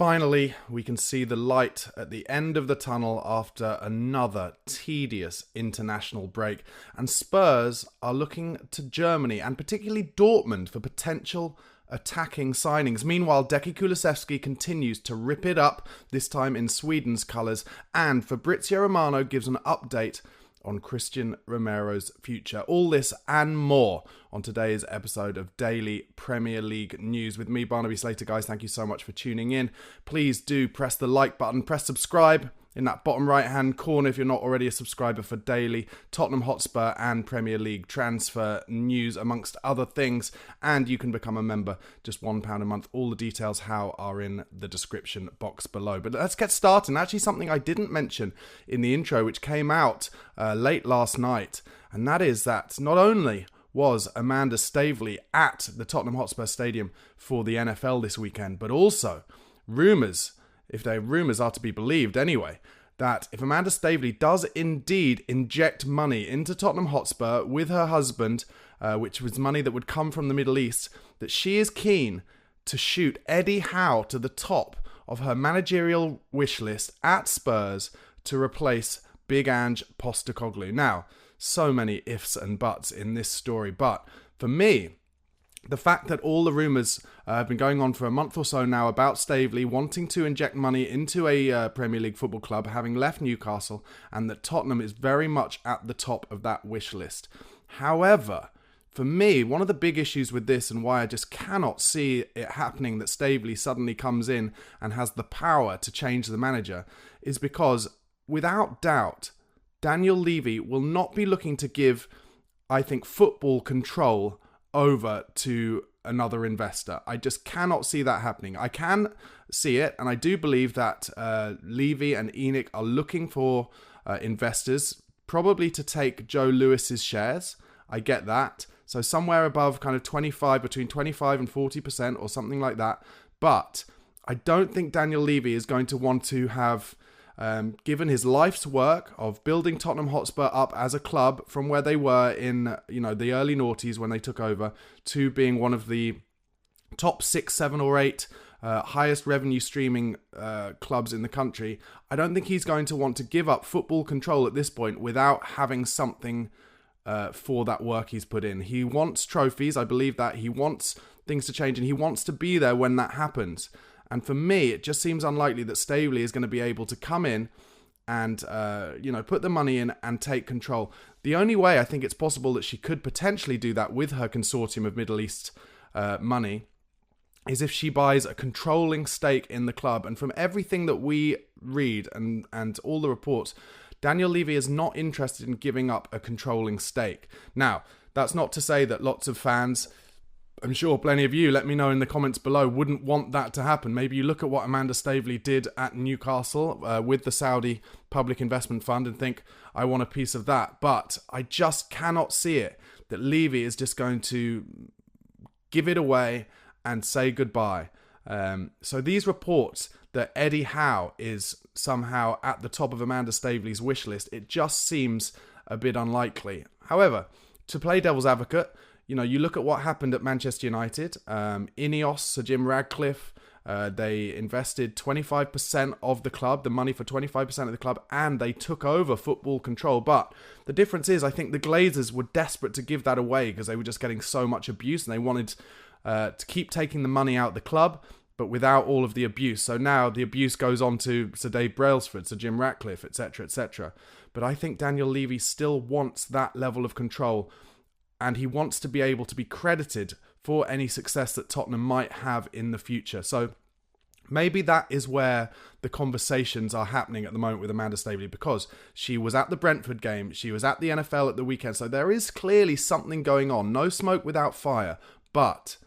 Finally, we can see the light at the end of the tunnel after another tedious international break. And Spurs are looking to Germany and particularly Dortmund for potential attacking signings. Meanwhile, Kuluski continues to rip it up, this time in Sweden's colours. And Fabrizio Romano gives an update on Christian Romero's future. All this and more on today's episode of Daily Premier League News with me, Barnaby Slater. Guys, thank you so much for tuning in. Please do press the like button, press subscribe in that bottom right hand corner if you're not already a subscriber for daily Tottenham Hotspur and Premier League transfer news amongst other things, and you can become a member, just £1 a month. All the details how are in the description box below. But let's get started. Actually, something I didn't mention in the intro, which came out late last night, and that is that not only was Amanda Stafly at the Tottenham Hotspur Stadium for the NFL this weekend, but also rumours, if their rumours are to be believed anyway, that if Amanda Stafly does indeed inject money into Tottenham Hotspur with her husband, which was money that would come from the Middle East, that she is keen to shoot Eddie Howe to the top of her managerial wish list at Spurs to replace Big Ange Postecoglou. Now, so many ifs and buts in this story, but for me, the fact that all the rumours have been going on for a month or so now about Stafly wanting to inject money into a Premier League football club, having left Newcastle, and that Tottenham is very much at the top of that wish list. However, for me, one of the big issues with this and why I just cannot see it happening that Stafly suddenly comes in and has the power to change the manager is because, without doubt, Daniel Levy will not be looking to give, I think, football control over to another investor. I just cannot see that happening. I can see it, and I do believe that Levy and ENIC are looking for investors, probably to take Joe Lewis's shares. I get that. So somewhere above kind of between 25 and 40% or something like that. But I don't think Daniel Levy is going to want to have given his life's work of building Tottenham Hotspur up as a club from where they were in, the early noughties when they took over, to being one of the top 6, 7 or 8 highest revenue streaming clubs in the country. I don't think he's going to want to give up football control at this point without having something for that work he's put in. He wants trophies. I believe that. He wants things to change and he wants to be there when that happens. And for me, it just seems unlikely that Stafly is going to be able to come in and, put the money in and take control. The only way I think it's possible that she could potentially do that with her consortium of Middle East money is if she buys a controlling stake in the club. And from everything that we read and all the reports, Daniel Levy is not interested in giving up a controlling stake. Now, that's not to say that lots of fans, I'm sure plenty of you, let me know in the comments below, wouldn't want that to happen. Maybe you look at what Amanda Stafly did at Newcastle with the Saudi Public Investment Fund and think, I want a piece of that. But I just cannot see it, that Levy is just going to give it away and say goodbye. So these reports that Eddie Howe is somehow at the top of Amanda Stafly's wish list, it just seems a bit unlikely. However, to play devil's advocate, you look at what happened at Manchester United. Ineos, Sir Jim Radcliffe, they invested 25% of the club, the money for 25% of the club, and they took over football control. But the difference is, I think the Glazers were desperate to give that away because they were just getting so much abuse and they wanted to keep taking the money out of the club, but without all of the abuse. So now the abuse goes on to Sir Dave Brailsford, Sir Jim Ratcliffe, etc., etc. But I think Daniel Levy still wants that level of control, and he wants to be able to be credited for any success that Tottenham might have in the future. So maybe that is where the conversations are happening at the moment with Amanda Stafly, because she was at the Brentford game, she was at the NFL at the weekend, so there is clearly something going on. No smoke without fire. But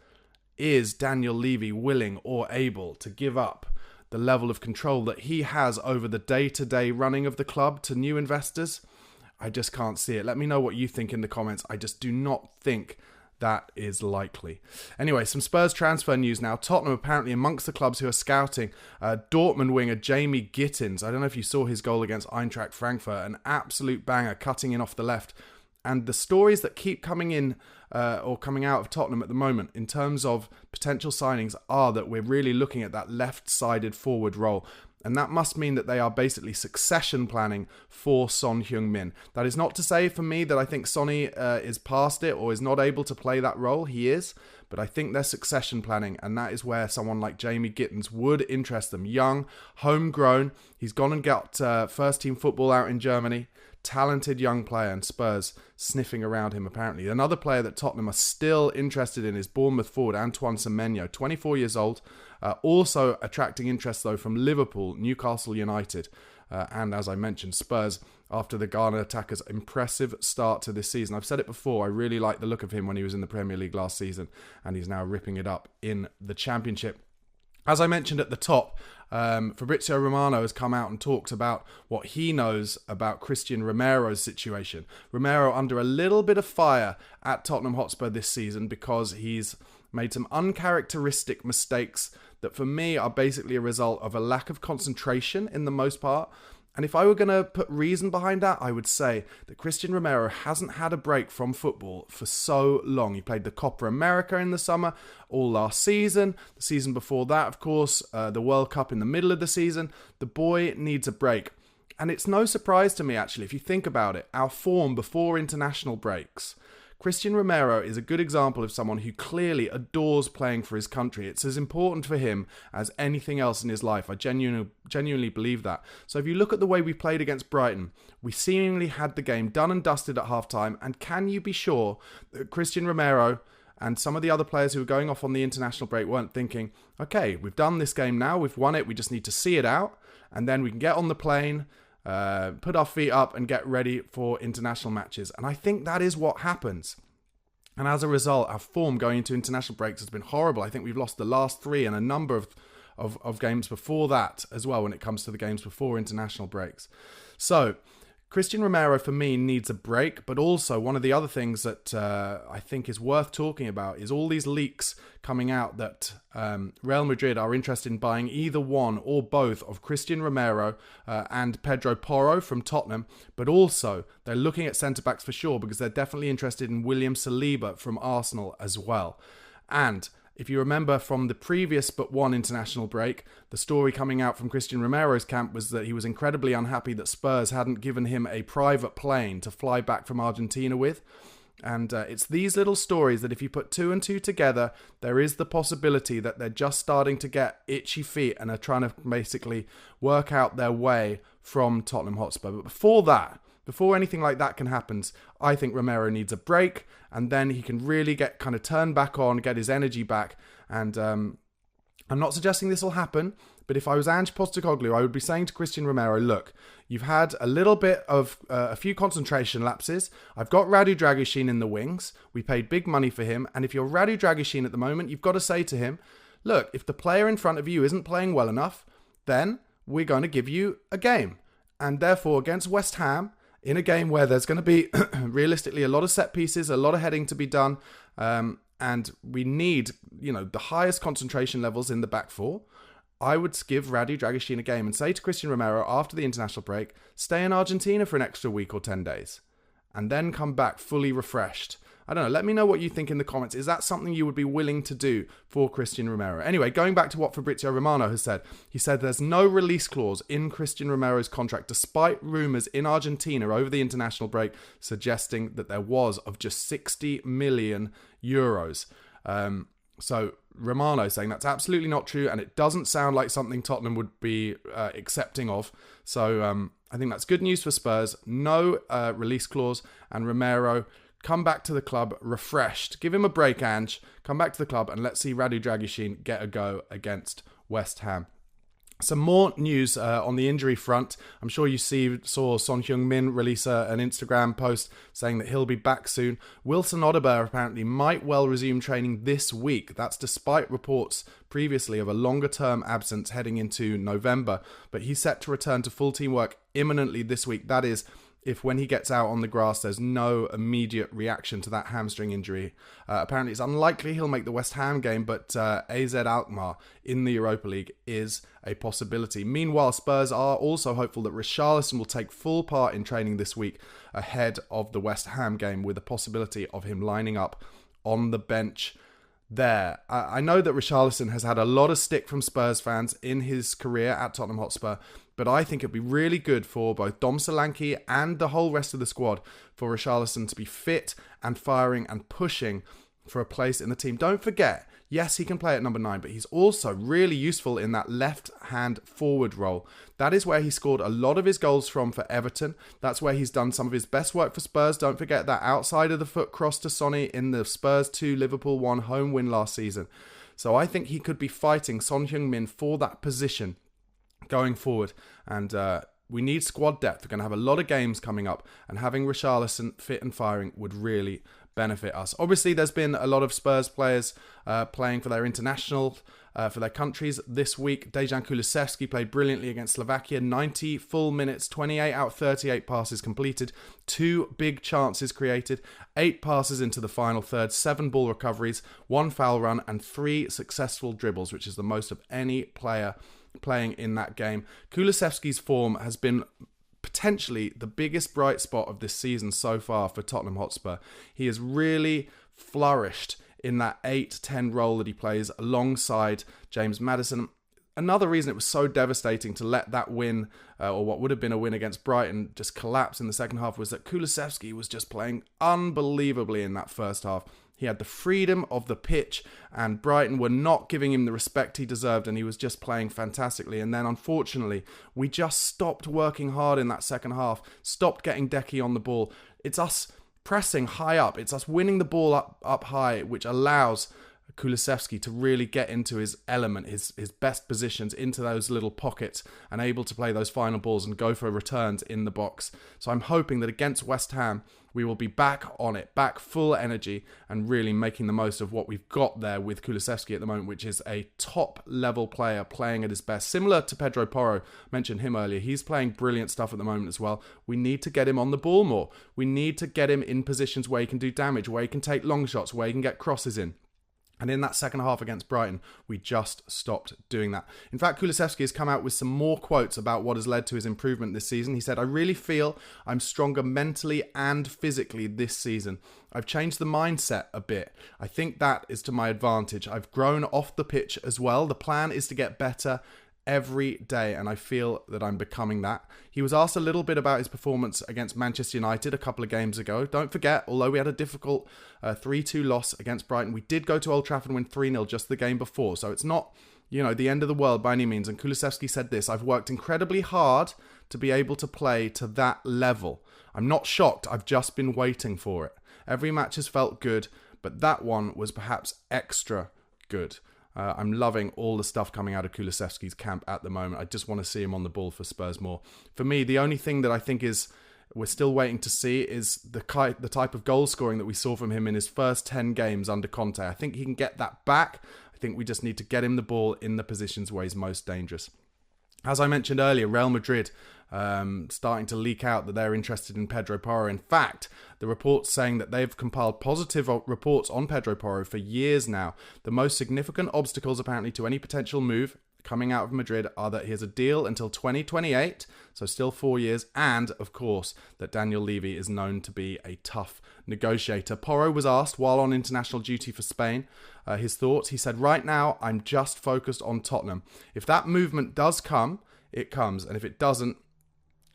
is Daniel Levy willing or able to give up the level of control that he has over the day-to-day running of the club to new investors? I just can't see it. Let me know what you think in the comments. I just do not think that is likely. Anyway, some Spurs transfer news now. Tottenham apparently amongst the clubs who are scouting Dortmund winger Jamie Gittins. I don't know if you saw his goal against Eintracht Frankfurt. An absolute banger, cutting in off the left. And the stories that keep coming in or coming out of Tottenham at the moment in terms of potential signings are that we're really looking at that left-sided forward role. And that must mean that they are basically succession planning for Son Heung-min. That is not to say for me that I think Sonny is past it or is not able to play that role. He is. But I think they're succession planning. And that is where someone like Jamie Gittins would interest them. Young, homegrown. He's gone and got first team football out in Germany. Talented young player, and Spurs sniffing around him apparently. Another player that Tottenham are still interested in is Bournemouth forward Antoine Semenyo, 24 years old. Also attracting interest though from Liverpool, Newcastle United, and as I mentioned, Spurs after the Ghana attacker's impressive start to this season. I've said it before, I really liked the look of him when he was in the Premier League last season, and he's now ripping it up in the Championship. As I mentioned at the top, Fabrizio Romano has come out and talked about what he knows about Christian Romero's situation. Romero under a little bit of fire at Tottenham Hotspur this season because he's made some uncharacteristic mistakes that for me are basically a result of a lack of concentration in the most part. And if I were going to put reason behind that, I would say that Christian Romero hasn't had a break from football for so long. He played the Copa America in the summer, all last season. The season before that, of course, the World Cup in the middle of the season. The boy needs a break. And it's no surprise to me, actually, if you think about it, our form before international breaks. Christian Romero is a good example of someone who clearly adores playing for his country. It's as important for him as anything else in his life. I genuinely believe that. So if you look at the way we played against Brighton, we seemingly had the game done and dusted at half-time. And can you be sure that Christian Romero and some of the other players who were going off on the international break weren't thinking, okay, we've done this game now, we've won it, we just need to see it out, and then we can get on the plane, put our feet up and get ready for international matches. And I think that is what happens. And as a result, our form going into international breaks has been horrible. I think we've lost the last 3 and a number of games before that as well when it comes to the games before international breaks. So Christian Romero, for me, needs a break, but also one of the other things that I think is worth talking about is all these leaks coming out that Real Madrid are interested in buying either one or both of Christian Romero and Pedro Porro from Tottenham, but also they're looking at centre-backs for sure because they're definitely interested in William Saliba from Arsenal as well. And if you remember from the previous but one international break, the story coming out from Christian Romero's camp was that he was incredibly unhappy that Spurs hadn't given him a private plane to fly back from Argentina with. And it's these little stories that if you put 2 and 2 together, there is the possibility that they're just starting to get itchy feet and are trying to basically work out their way from Tottenham Hotspur. But before anything like that can happen, I think Romero needs a break, and then he can really get kind of turned back on, get his energy back. And I'm not suggesting this will happen, but if I was Ange Postecoglou, I would be saying to Christian Romero, look, you've had a little bit of a few concentration lapses. I've got Radu Dragusin in the wings. We paid big money for him. And if you're Radu Dragusin at the moment, you've got to say to him, look, if the player in front of you isn't playing well enough, then we're going to give you a game. And therefore, against West Ham, in a game where there's going to be realistically a lot of set pieces, a lot of heading to be done, and we need, the highest concentration levels in the back four, I would give Radu Dragusin a game and say to Christian Romero after the international break, stay in Argentina for an extra week or 10 days, and then come back fully refreshed. I don't know, let me know what you think in the comments. Is that something you would be willing to do for Christian Romero? Anyway, going back to what Fabrizio Romano has said, he said there's no release clause in Christian Romero's contract, despite rumours in Argentina over the international break suggesting that there was of just 60 million euros. So Romano saying that's absolutely not true, and it doesn't sound like something Tottenham would be accepting of. So I think that's good news for Spurs. No release clause, and Romero, come back to the club refreshed. Give him a break, Ange. Come back to the club and let's see Radu Dragusin get a go against West Ham. Some more news on the injury front. I'm sure you saw Son Heung-min release an Instagram post saying that he'll be back soon. Wilson Odobert apparently might well resume training this week. That's despite reports previously of a longer-term absence heading into November. But he's set to return to full team work imminently this week. That is, if when he gets out on the grass, there's no immediate reaction to that hamstring injury. Apparently, it's unlikely he'll make the West Ham game, but AZ Alkmaar in the Europa League is a possibility. Meanwhile, Spurs are also hopeful that Richarlison will take full part in training this week ahead of the West Ham game, with a possibility of him lining up on the bench there. I know that Richarlison has had a lot of stick from Spurs fans in his career at Tottenham Hotspur, but I think it'd be really good for both Dom Solanki and the whole rest of the squad for Richarlison to be fit and firing and pushing for a place in the team. Don't forget, yes, he can play at number 9, but he's also really useful in that left-hand forward role. That is where he scored a lot of his goals from for Everton. That's where he's done some of his best work for Spurs. Don't forget that outside of the foot cross to Sonny in the Spurs 2, Liverpool 1 home win last season. So I think he could be fighting Son Heung-min for that position going forward. And we need squad depth. We're going to have a lot of games coming up, and having Richarlison fit and firing would really benefit us. Obviously, there's been a lot of Spurs players playing for their international, for their countries this week. Dejan Kulusevski played brilliantly against Slovakia. 90 full minutes, 28 out of 38 passes completed, 2 big chances created, 8 passes into the final third, 7 ball recoveries, 1 foul run, and 3 successful dribbles, which is the most of any player playing in that game. Kulusevski's form has been potentially the biggest bright spot of this season so far for Tottenham Hotspur. He has really flourished in that 8-10 role that he plays alongside James Maddison. Another reason it was so devastating to let that win, or what would have been a win against Brighton, just collapse in the second half, was that Kulusevski was just playing unbelievably in that first half. He had the freedom of the pitch, and Brighton were not giving him the respect he deserved, and he was just playing fantastically. And then, unfortunately, we just stopped working hard in that second half, stopped getting Decky on the ball. It's us pressing high up. It's us winning the ball up high, which allows Kulusevski to really get into his element, his best positions, into those little pockets, and able to play those final balls and go for returns in the box. So I'm hoping that against West Ham, we will be back on it, back full energy, and really making the most of what we've got there with Kulusevski at the moment, which is a top-level player playing at his best. Similar to Pedro Porro, mentioned him earlier. He's playing brilliant stuff at the moment as well. We need to get him on the ball more. We need to get him in positions where he can do damage, where he can take long shots, where he can get crosses in. And in that second half against Brighton, we just stopped doing that. In fact, Kulusevski has come out with some more quotes about what has led to his improvement this season. He said, "I really feel I'm stronger mentally and physically this season. I've changed the mindset a bit. I think that is to my advantage. I've grown off the pitch as well. The plan is to get better every day, and I feel that I'm becoming that." He was asked a little bit about his performance against Manchester United a couple of games ago. Don't forget, although we had a difficult 3-2 loss against Brighton, we did go to Old Trafford and win 3-0 just the game before. So it's not, the end of the world by any means. And Kulusevski said this: "I've worked incredibly hard to be able to play to that level. I'm not shocked. I've just been waiting for it. Every match has felt good, but that one was perhaps extra good." I'm loving all the stuff coming out of Kulusevski's camp at the moment. I just want to see him on the ball for Spurs more. For me, the only thing that I think we're still waiting to see is the type of goal scoring that we saw from him in his first 10 games under Conte. I think he can get that back. I think we just need to get him the ball in the positions where he's most dangerous. As I mentioned earlier, Real Madrid starting to leak out that they're interested in Pedro Porro. In fact, the reports saying that they've compiled positive reports on Pedro Porro for years now. The most significant obstacles apparently to any potential move coming out of Madrid are that he has a deal until 2028, so still 4 years, and of course that Daniel Levy is known to be a tough negotiator. Porro was asked while on international duty for Spain his thoughts. He said, "Right now I'm just focused on Tottenham. If that movement does come, it comes, and if it doesn't,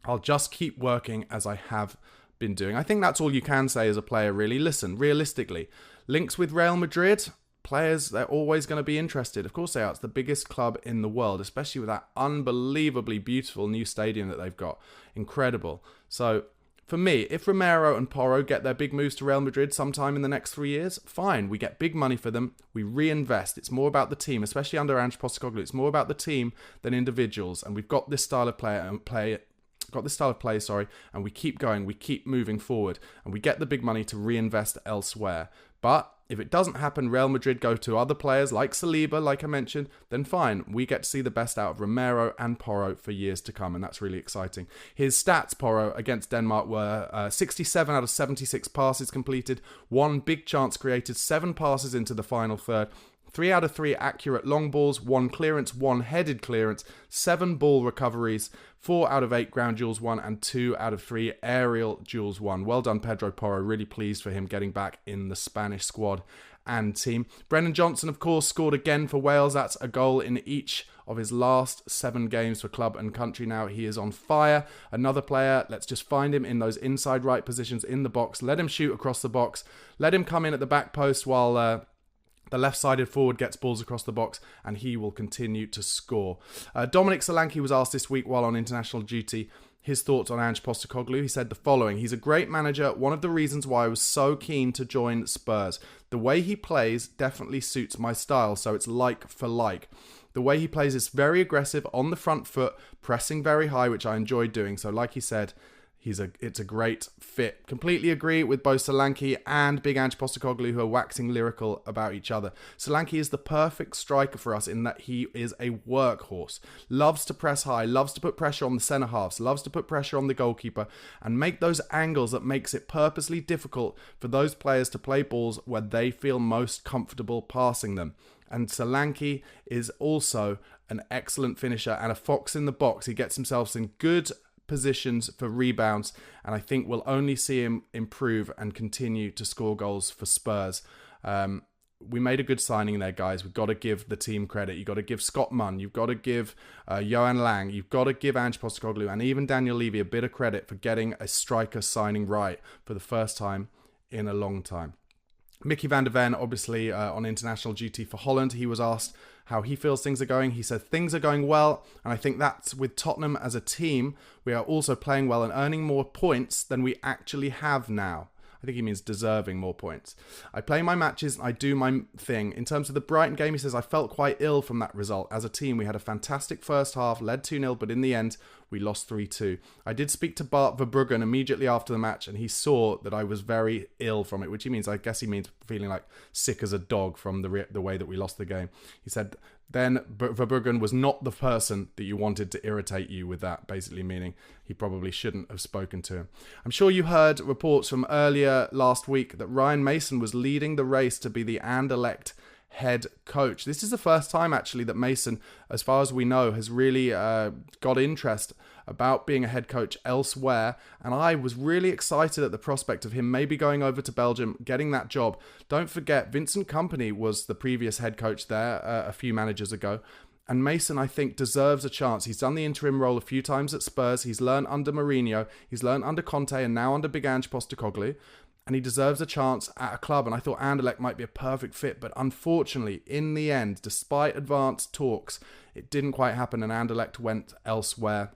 I'll just keep working as I have been doing." I think that's all you can say as a player, really. Listen, realistically, links with Real Madrid, players, they're always going to be interested. Of course they are. It's the biggest club in the world, especially with that unbelievably beautiful new stadium that they've got. Incredible. So, for me, if Romero and Porro get their big moves to Real Madrid sometime in the next 3 years, fine. We get big money for them. We reinvest. It's more about the team, especially under Ange Postecoglou. It's more about the team than individuals. And we've got this style of play, and we keep going, we keep moving forward, and we get the big money to reinvest elsewhere. But if it doesn't happen, Real Madrid go to other players like Saliba, like I mentioned, then fine, we get to see the best out of Romero and Porro for years to come, and that's really exciting. His stats, Porro, against Denmark were 67 out of 76 passes completed, 1 big chance created, 7 passes into the final third, 3 out of 3 accurate long balls, 1 clearance, 1 headed clearance, 7 ball recoveries, 4 out of 8 ground duels won, and 2 out of 3 aerial duels won. Well done, Pedro Porro. Really pleased for him getting back in the Spanish squad and team. Brennan Johnson, of course, scored again for Wales. That's a goal in each of his last 7 games for club and country now. He is on fire. Another player, let's just find him in those inside right positions in the box. Let him shoot across the box. Let him come in at the back post while the left-sided forward gets balls across the box, and he will continue to score. Dominic Solanki was asked this week while on international duty his thoughts on Ange Postecoglou. He said the following: "He's a great manager. One of the reasons why I was so keen to join Spurs. The way he plays definitely suits my style, so it's like for like. The way he plays is very aggressive on the front foot, pressing very high, which I enjoy doing. So like he said, it's a great fit." Completely agree with both Solanki and Big Ange Postecoglou, who are waxing lyrical about each other. Solanki is the perfect striker for us in that he is a workhorse. Loves to press high, loves to put pressure on the centre halves, loves to put pressure on the goalkeeper and make those angles that makes it purposely difficult for those players to play balls where they feel most comfortable passing them. And Solanki is also an excellent finisher and a fox in the box. He gets himself in good positions for rebounds, and I think we'll only see him improve and continue to score goals for Spurs. We made a good signing there, guys. We've got to give the team credit. You've got to give Scott Munn. You've got to give Johan Lang. You've got to give Ange Postecoglou and even Daniel Levy a bit of credit for getting a striker signing right for the first time in a long time. Mickey van der Ven, obviously on international duty for Holland, he was asked how he feels things are going. He said things are going well, and I think that's with Tottenham as a team. We are also playing well and earning more points than we actually have now. I think he means deserving more points. I play my matches and I do my thing. In terms of the Brighton game, he says, I felt quite ill from that result. As a team, we had a fantastic first half, led 2-0, but in the end, we lost 3-2. I did speak to Bart Verbruggen immediately after the match, and he saw that I was very ill from it, which he means, I guess he means feeling like sick as a dog from the way that we lost the game. He said, then Verbruggen was not the person that you wanted to irritate you with that, basically meaning he probably shouldn't have spoken to him. I'm sure you heard reports from earlier last week that Ryan Mason was leading the race to be the Anderlecht head coach. This is the first time actually that Mason, as far as we know, has really got interest about being a head coach elsewhere, and I was really excited at the prospect of him maybe going over to Belgium, getting that job. Don't forget, Vincent Kompany was the previous head coach there a few managers ago, and Mason, I think, deserves a chance. He's done the interim role a few times at Spurs. He's learned under Mourinho, he's learned under Conte, and now under Big Ange Postecoglou, and he deserves a chance at a club, and I thought Anderlecht might be a perfect fit, but unfortunately, in the end, despite advanced talks, it didn't quite happen, and Anderlecht went elsewhere.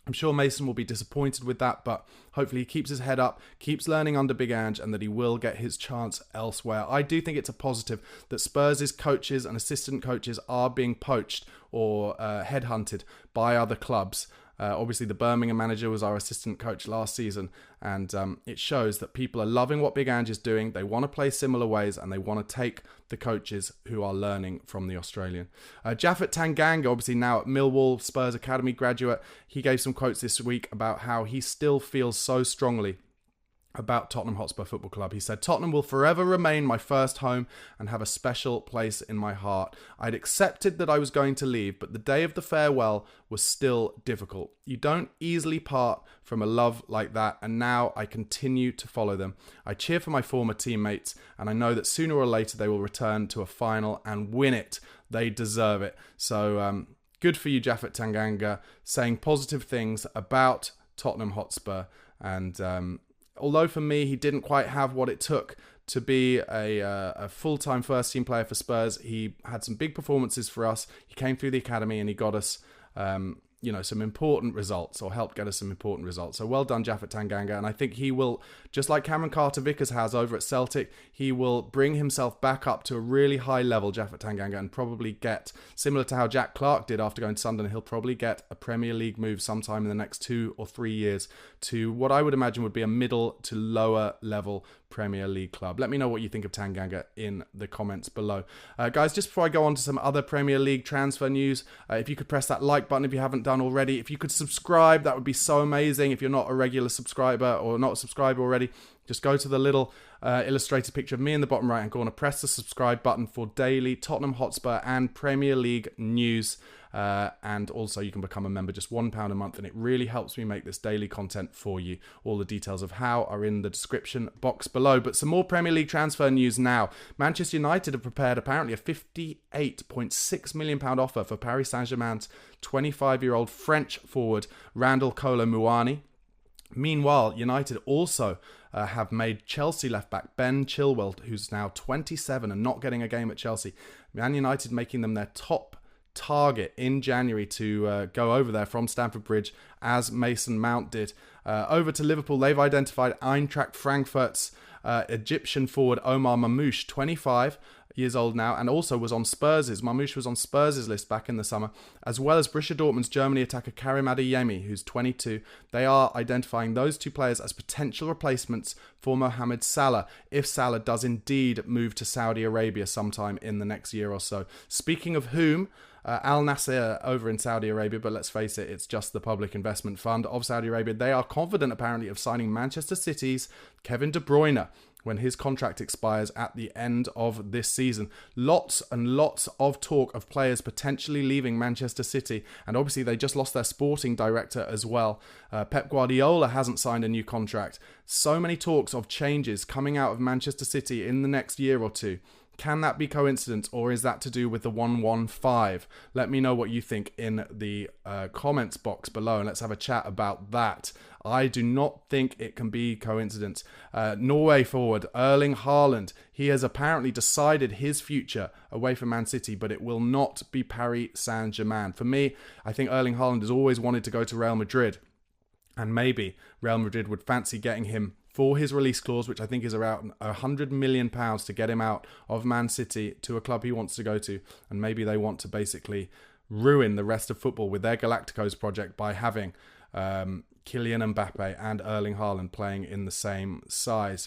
I'm sure Mason will be disappointed with that, but hopefully he keeps his head up, keeps learning under Big Ange, and that he will get his chance elsewhere. I do think it's a positive that Spurs' coaches and assistant coaches are being poached or headhunted by other clubs. Obviously, the Birmingham manager was our assistant coach last season, and it shows that people are loving what Big Ange is doing. They want to play similar ways, and they want to take the coaches who are learning from the Australian. Jaff Tanganga, obviously now at Millwall, Spurs Academy graduate, he gave some quotes this week about how he still feels so strongly about Tottenham Hotspur Football Club. He said, Tottenham will forever remain my first home and have a special place in my heart. I'd accepted that I was going to leave, but the day of the farewell was still difficult. You don't easily part from a love like that, and now I continue to follow them. I cheer for my former teammates, and I know that sooner or later they will return to a final and win it. They deserve it. So good for you, Jaffet Tanganga, saying positive things about Tottenham Hotspur. And although for me, he didn't quite have what it took to be a full-time first-team player for Spurs, he had some big performances for us. He came through the academy and he got us, some important results, or helped get us some important results. So well done, Jaffet Tanganga. And I think he will, just like Cameron Carter-Vickers has over at Celtic, he will bring himself back up to a really high level, Jaffet Tanganga, and probably get, similar to how Jack Clark did after going to Sunderland, he'll probably get a Premier League move sometime in the next 2 or 3 years to what I would imagine would be a middle to lower level Premier League club. Let me know what you think of Tanganga in the comments below. Guys, just before I go on to some other Premier League transfer news, if you could press that like button if you haven't done already. If you could subscribe, that would be so amazing. If you're not a regular subscriber or not a subscriber already, just go to the little illustrated picture of me in the bottom right-hand corner, press the subscribe button for daily Tottenham Hotspur and Premier League news. And also you can become a member, just £1 a month, and it really helps me make this daily content for you. All the details of how are in the description box below. But some more Premier League transfer news now. Manchester United have prepared apparently a £58.6 million offer for Paris Saint-Germain's 25-year-old French forward Randal Kolo Muani. Meanwhile, United also have made Chelsea left-back Ben Chilwell, who's now 27 and not getting a game at Chelsea. Man United making them their top target in January to go over there from Stamford Bridge, as Mason Mount did. Over to Liverpool, they've identified Eintracht Frankfurt's Egyptian forward Omar Mamouche, 25 years old now, and also was on Spurs'. Mamouche was on Spurs' list back in the summer, as well as Borussia Dortmund's Germany attacker Karim Adeyemi, who's 22. They are identifying those two players as potential replacements for Mohamed Salah, if Salah does indeed move to Saudi Arabia sometime in the next year or so. Speaking of whom, Al Nasser over in Saudi Arabia, but let's face it, it's just the public investment fund of Saudi Arabia. They are confident apparently of signing Manchester City's Kevin De Bruyne when his contract expires at the end of this season. Lots and lots of talk of players potentially leaving Manchester City, and obviously they just lost their sporting director as well. Pep Guardiola hasn't signed a new contract. So many talks of changes coming out of Manchester City in the next year or two. Can that be coincidence, or is that to do with the 115? Let me know what you think in the comments box below, and let's have a chat about that. I do not think it can be coincidence. Norway forward Erling Haaland, he has apparently decided his future away from Man City, but it will not be Paris Saint-Germain. For me, I think Erling Haaland has always wanted to go to Real Madrid, and maybe Real Madrid would fancy getting him for his release clause, which I think is around £100 million to get him out of Man City to a club he wants to go to. And maybe they want to basically ruin the rest of football with their Galacticos project by having Kylian Mbappe and Erling Haaland playing in the same side.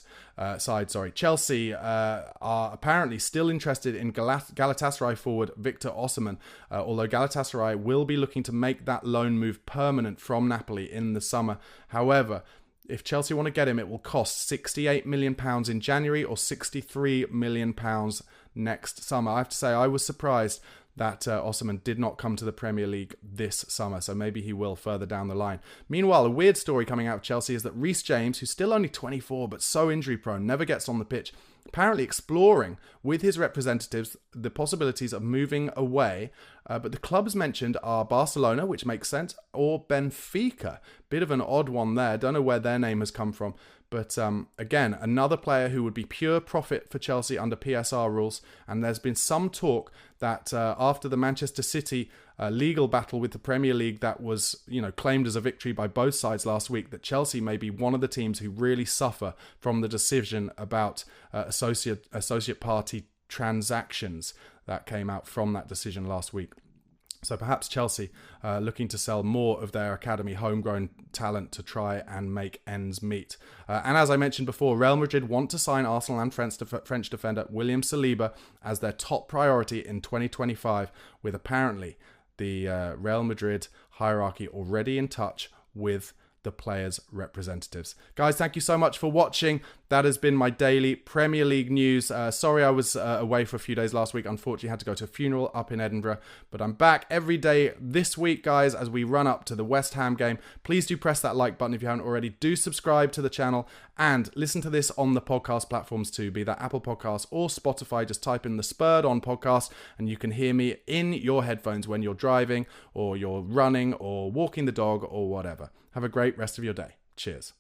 Chelsea are apparently still interested in Galatasaray forward Victor Osimhen, although Galatasaray will be looking to make that loan move permanent from Napoli in the summer. However, if Chelsea want to get him, it will cost £68 million in January or £63 million next summer. I have to say, I was surprised that Osimhen did not come to the Premier League this summer, so maybe he will further down the line. Meanwhile, a weird story coming out of Chelsea is that Reece James, who's still only 24 but so injury prone, never gets on the pitch, apparently exploring with his representatives the possibilities of moving away. But the clubs mentioned are Barcelona, which makes sense, or Benfica. Bit of an odd one there. Don't know where their name has come from. But again, another player who would be pure profit for Chelsea under PSR rules. And there's been some talk that after the Manchester City legal battle with the Premier League that was, claimed as a victory by both sides last week, that Chelsea may be one of the teams who really suffer from the decision about associate party transactions that came out from that decision last week. So perhaps Chelsea looking to sell more of their academy homegrown talent to try and make ends meet. And as I mentioned before, Real Madrid want to sign Arsenal and French defender William Saliba as their top priority in 2025, with apparently the Real Madrid hierarchy already in touch with the players' representatives. Guys, thank you so much for watching. That has been my daily Premier League news. Sorry I was away for a few days last week. Unfortunately, I had to go to a funeral up in Edinburgh. But I'm back every day this week, guys, as we run up to the West Ham game. Please do press that like button if you haven't already. Do subscribe to the channel and listen to this on the podcast platforms too, be that Apple Podcasts or Spotify. Just type in the Spurred On podcast and you can hear me in your headphones when you're driving or you're running or walking the dog or whatever. Have a great rest of your day. Cheers.